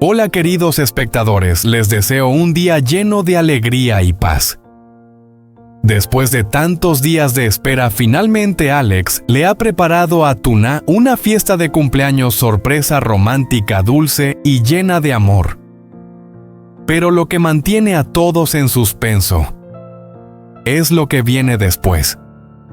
Hola queridos espectadores, les deseo un día lleno de alegría y paz. Después de tantos días de espera, finalmente Alex le ha preparado a Tuna una fiesta de cumpleaños sorpresa romántica, dulce y llena de amor. Pero lo que mantiene a todos en suspenso es lo que viene después.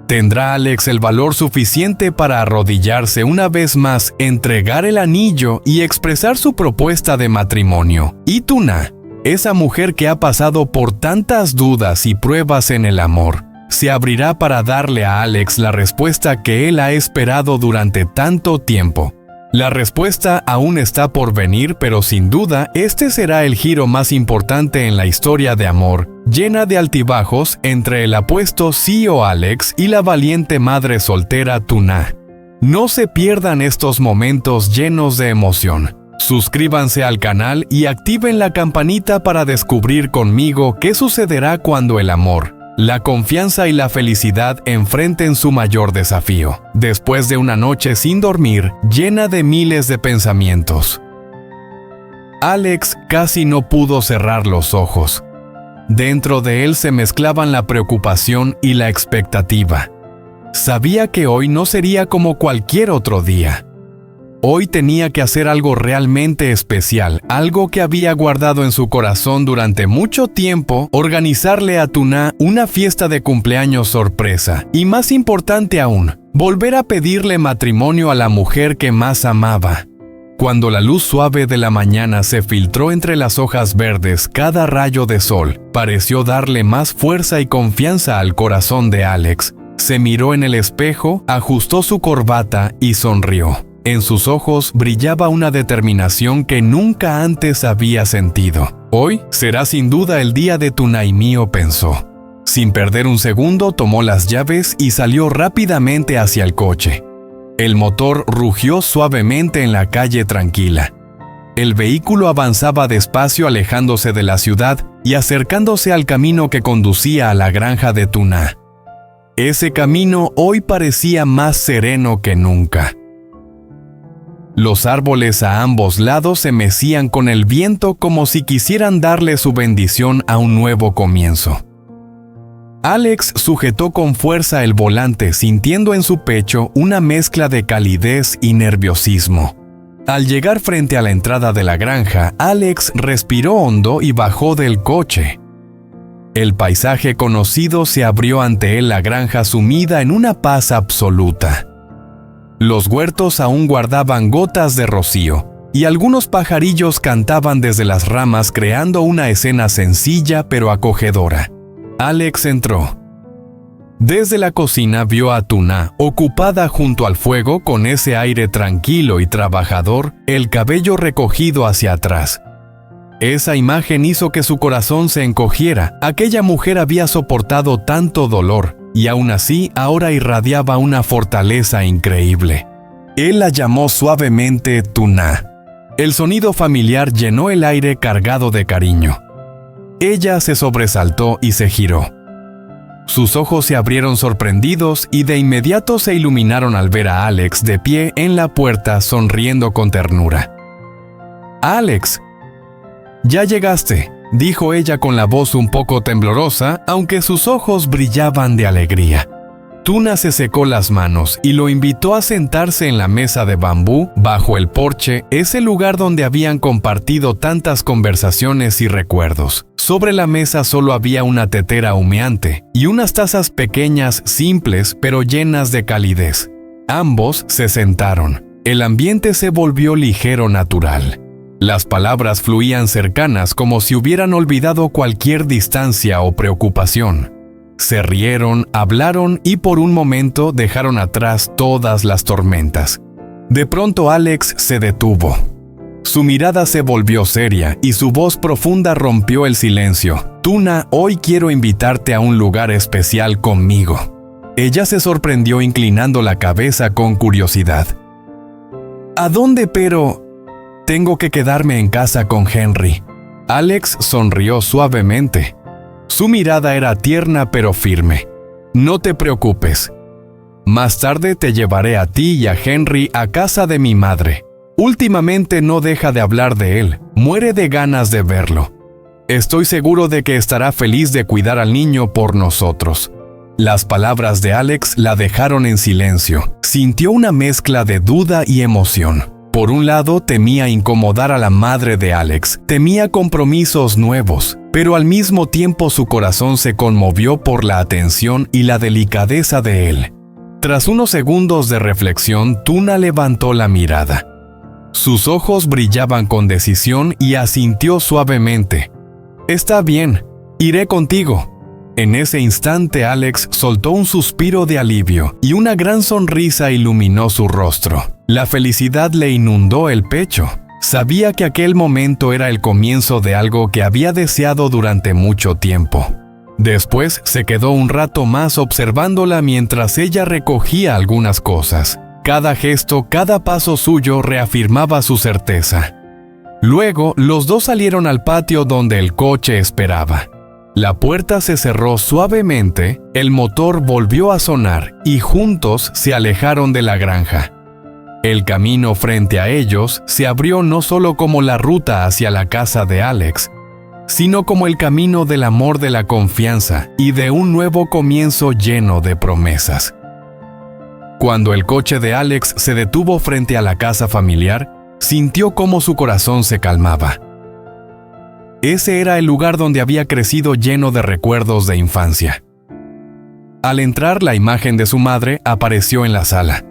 ¿Tendrá Alex el valor suficiente para arrodillarse una vez más, entregar el anillo y expresar su propuesta de matrimonio? Y Tuna, esa mujer que ha pasado por tantas dudas y pruebas en el amor, se abrirá para darle a Alex la respuesta que él ha esperado durante tanto tiempo. La respuesta aún está por venir, pero sin duda este será el giro más importante en la historia de amor, llena de altibajos entre el apuesto CEO Alex y la valiente madre soltera Tuna. No se pierdan estos momentos llenos de emoción. Suscríbanse al canal y activen la campanita para descubrir conmigo qué sucederá cuando el amor, la confianza y la felicidad enfrenten su mayor desafío, después de una noche sin dormir, llena de miles de pensamientos. Alex casi no pudo cerrar los ojos. Dentro de él se mezclaban la preocupación y la expectativa. Sabía que hoy no sería como cualquier otro día. Hoy tenía que hacer algo realmente especial, algo que había guardado en su corazón durante mucho tiempo, organizarle a Tuna una fiesta de cumpleaños sorpresa, y más importante aún, volver a pedirle matrimonio a la mujer que más amaba. Cuando la luz suave de la mañana se filtró entre las hojas verdes, cada rayo de sol pareció darle más fuerza y confianza al corazón de Alex. Se miró en el espejo, ajustó su corbata y sonrió. En sus ojos brillaba una determinación que nunca antes había sentido. Hoy será sin duda el día de Tuna y mío, pensó. Sin perder un segundo, tomó las llaves y salió rápidamente hacia el coche. El motor rugió suavemente en la calle tranquila. El vehículo avanzaba despacio, alejándose de la ciudad y acercándose al camino que conducía a la granja de Tuna. Ese camino hoy parecía más sereno que nunca. Los árboles a ambos lados se mecían con el viento como si quisieran darle su bendición a un nuevo comienzo. Alex sujetó con fuerza el volante, sintiendo en su pecho una mezcla de calidez y nerviosismo. Al llegar frente a la entrada de la granja, Alex respiró hondo y bajó del coche. El paisaje conocido se abrió ante él, la granja sumida en una paz absoluta. Los huertos aún guardaban gotas de rocío, y algunos pajarillos cantaban desde las ramas, creando una escena sencilla pero acogedora. Alex entró. Desde la cocina vio a Tuna, ocupada junto al fuego con ese aire tranquilo y trabajador, el cabello recogido hacia atrás. Esa imagen hizo que su corazón se encogiera. Aquella mujer había soportado tanto dolor, y aún así ahora irradiaba una fortaleza increíble. Él la llamó suavemente Tuna. El sonido familiar llenó el aire cargado de cariño. Ella se sobresaltó y se giró. Sus ojos se abrieron sorprendidos y de inmediato se iluminaron al ver a Alex de pie en la puerta, sonriendo con ternura. «Alex, ya llegaste», dijo ella con la voz un poco temblorosa, aunque sus ojos brillaban de alegría. Tuna se secó las manos y lo invitó a sentarse en la mesa de bambú bajo el porche, ese lugar donde habían compartido tantas conversaciones y recuerdos. Sobre la mesa solo había una tetera humeante y unas tazas pequeñas, simples, pero llenas de calidez. Ambos se sentaron. El ambiente se volvió ligero, natural. Las palabras fluían cercanas, como si hubieran olvidado cualquier distancia o preocupación. Se rieron, hablaron y por un momento dejaron atrás todas las tormentas. De pronto Alex se detuvo. Su mirada se volvió seria y su voz profunda rompió el silencio. «Tuna, hoy quiero invitarte a un lugar especial conmigo». Ella se sorprendió, inclinando la cabeza con curiosidad. «¿A dónde, pero...?» «Tengo que quedarme en casa con Henry». Alex sonrió suavemente. Su mirada era tierna pero firme. «No te preocupes. Más tarde te llevaré a ti y a Henry a casa de mi madre. Últimamente no deja de hablar de él, muere de ganas de verlo. Estoy seguro de que estará feliz de cuidar al niño por nosotros. Las palabras de Alex la dejaron en silencio. Sintió una mezcla de duda y emoción. Por un lado, temía incomodar a la madre de Alex, temía compromisos nuevos, pero al mismo tiempo su corazón se conmovió por la atención y la delicadeza de él. Tras unos segundos de reflexión, Tuna levantó la mirada. Sus ojos brillaban con decisión y asintió suavemente. «Está bien, iré contigo». En ese instante Alex soltó un suspiro de alivio y una gran sonrisa iluminó su rostro. La felicidad le inundó el pecho. Sabía que aquel momento era el comienzo de algo que había deseado durante mucho tiempo. Después se quedó un rato más observándola mientras ella recogía algunas cosas. Cada gesto, cada paso suyo reafirmaba su certeza. Luego, los dos salieron al patio donde el coche esperaba. La puerta se cerró suavemente, el motor volvió a sonar y juntos se alejaron de la granja. El camino frente a ellos se abrió no solo como la ruta hacia la casa de Alex, sino como el camino del amor, de la confianza y de un nuevo comienzo lleno de promesas. Cuando el coche de Alex se detuvo frente a la casa familiar, sintió cómo su corazón se calmaba. Ese era el lugar donde había crecido, lleno de recuerdos de infancia. Al entrar, la imagen de su madre apareció en la sala.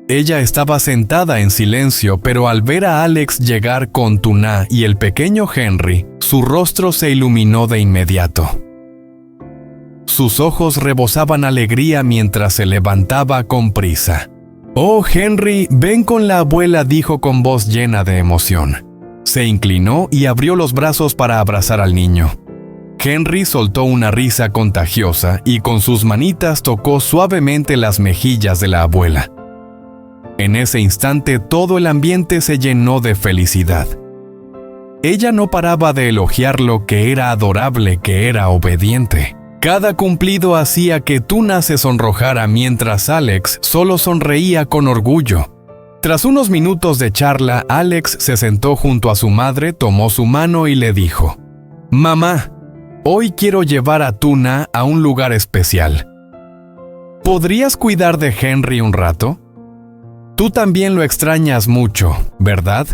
Ella estaba sentada en silencio, pero al ver a Alex llegar con Tuna y el pequeño Henry, su rostro se iluminó de inmediato. Sus ojos rebosaban alegría mientras se levantaba con prisa. «Oh, Henry, ven con la abuela», dijo con voz llena de emoción. Se inclinó y abrió los brazos para abrazar al niño. Henry soltó una risa contagiosa y con sus manitas tocó suavemente las mejillas de la abuela. En ese instante todo el ambiente se llenó de felicidad. Ella no paraba de elogiarlo, que era adorable, que era obediente. Cada cumplido hacía que Tuna se sonrojara mientras Alex solo sonreía con orgullo. Tras unos minutos de charla, Alex se sentó junto a su madre, tomó su mano y le dijo: «Mamá, hoy quiero llevar a Tuna a un lugar especial. ¿Podrías cuidar de Henry un rato? Tú también lo extrañas mucho, ¿verdad?».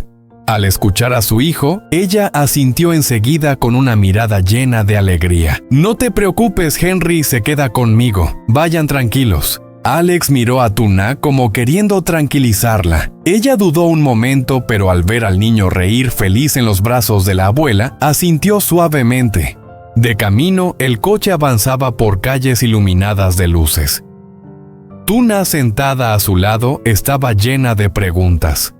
Al escuchar a su hijo, ella asintió enseguida con una mirada llena de alegría. «No te preocupes, Henry se queda conmigo. Vayan tranquilos». Alex miró a Tuna como queriendo tranquilizarla. Ella dudó un momento, pero al ver al niño reír feliz en los brazos de la abuela, asintió suavemente. De camino, el coche avanzaba por calles iluminadas de luces. Tuna, sentada a su lado, estaba llena de preguntas.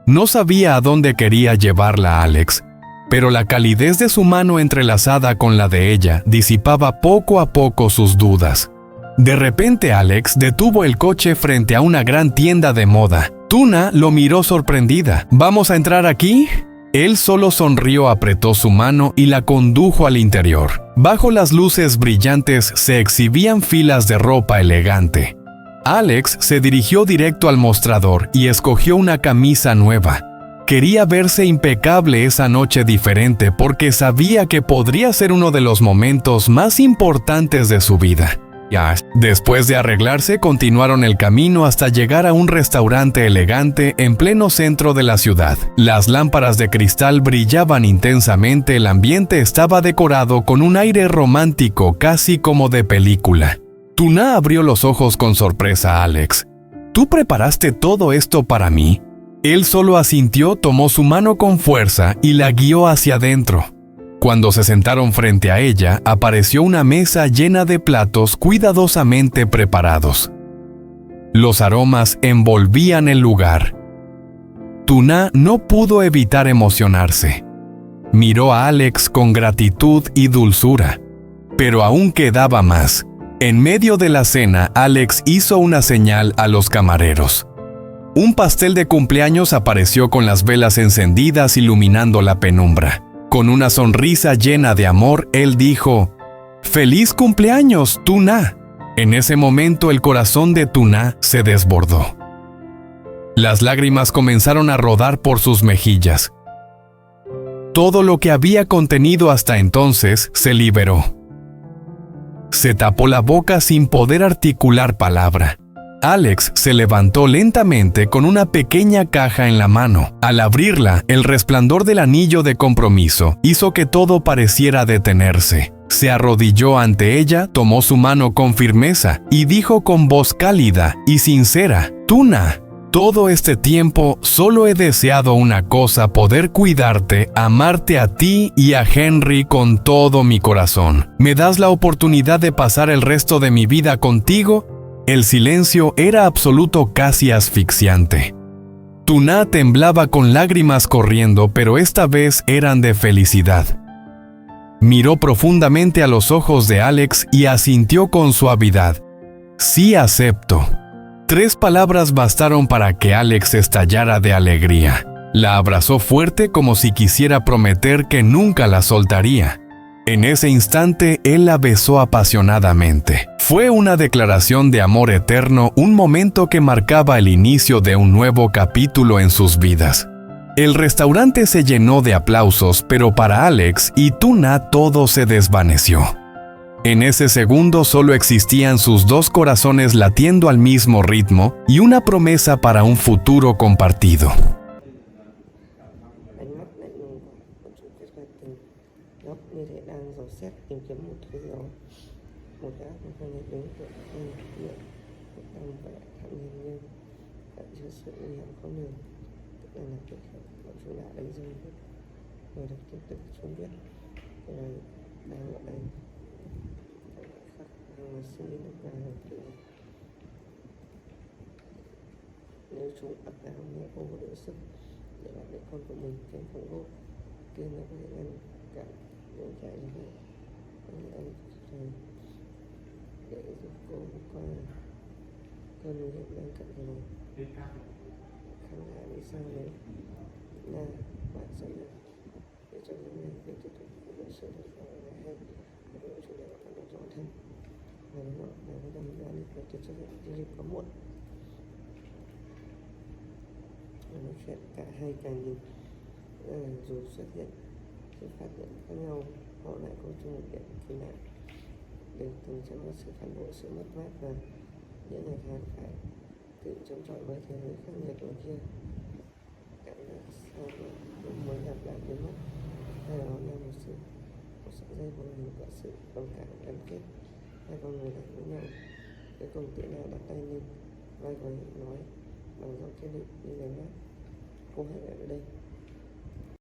No sabía a dónde quería llevarla Alex, pero la calidez de su mano entrelazada con la de ella disipaba poco a poco sus dudas. De repente Alex detuvo el coche frente a una gran tienda de moda. Tuna lo miró sorprendida. «¿Vamos a entrar aquí?». Él solo sonrió, apretó su mano y la condujo al interior. Bajo las luces brillantes se exhibían filas de ropa elegante. Alex se dirigió directo al mostrador y escogió una camisa nueva. Quería verse impecable esa noche diferente porque sabía que podría ser uno de los momentos más importantes de su vida. Después de arreglarse, continuaron el camino hasta llegar a un restaurante elegante en pleno centro de la ciudad. Las lámparas de cristal brillaban intensamente, el ambiente estaba decorado con un aire romántico, casi como de película. Tuna abrió los ojos con sorpresa a Alex. «¿Tú preparaste todo esto para mí?». Él solo asintió, tomó su mano con fuerza y la guió hacia adentro. Cuando se sentaron frente a ella, apareció una mesa llena de platos cuidadosamente preparados. Los aromas envolvían el lugar. Tuna no pudo evitar emocionarse. Miró a Alex con gratitud y dulzura. Pero aún quedaba más. En medio de la cena, Alex hizo una señal a los camareros. Un pastel de cumpleaños apareció con las velas encendidas iluminando la penumbra. Con una sonrisa llena de amor, él dijo: «¡Feliz cumpleaños, Tuna!». En ese momento el corazón de Tuna se desbordó. Las lágrimas comenzaron a rodar por sus mejillas. Todo lo que había contenido hasta entonces se liberó. Se tapó la boca sin poder articular palabra. Alex se levantó lentamente con una pequeña caja en la mano. Al abrirla, el resplandor del anillo de compromiso hizo que todo pareciera detenerse. Se arrodilló ante ella, tomó su mano con firmeza y dijo con voz cálida y sincera: «Tuna, todo este tiempo solo he deseado una cosa: poder cuidarte, amarte a ti y a Henry con todo mi corazón. ¿Me das la oportunidad de pasar el resto de mi vida contigo?» El silencio era absoluto, casi asfixiante. Tuna temblaba con lágrimas corriendo, pero esta vez eran de felicidad. Miró profundamente a los ojos de Alex y asintió con suavidad: «Sí, acepto». 3 palabras bastaron para que Alex estallara de alegría. La abrazó fuerte como si quisiera prometer que nunca la soltaría. En ese instante, él la besó apasionadamente. Fue una declaración de amor eterno, un momento que marcaba el inicio de un nuevo capítulo en sus vidas. El restaurante se llenó de aplausos, pero para Alex y Tuna todo se desvaneció. En ese segundo solo existían sus 2 corazones latiendo al mismo ritmo y una promesa para un futuro compartido. Nếu chúng ấp áo nghe cô đỡ sức để bảo vệ con của mình kém phòng hộ, kia nó có thể ngăn cản những cái như vậy. Anh rồi để giúp cô qua cơn nguy hiểm đang cận kề này. Khán giả đi sau đấy là bạn sẽ để cho những người tiếp tục thực sự được hay và để chủ đề phản ứng rõ thân và đúng không? Và cái đánh giá được tiếp xuất hiện cái dịp có muộn. Nói chuyện cả hai càng nhìn dù xuất hiện sự phát hiện khác nhau, họ lại có chung một điểm kỳ lạ, đều từng trải qua sự phản bội, sự mất mát và những ngày tháng phải tự chống chọi với thế giới khắc nghiệt ở kia. Cảm giác sau lúc mới gặp lại biến mất, hay đó là một sợi dây vô hình của sự đồng cảm gắn kết hai con người lại với nhau. Cuối cùng tự na đặt tay lên vai của nói bằng giọng kiên định như lời mát: cô hãy ở đây.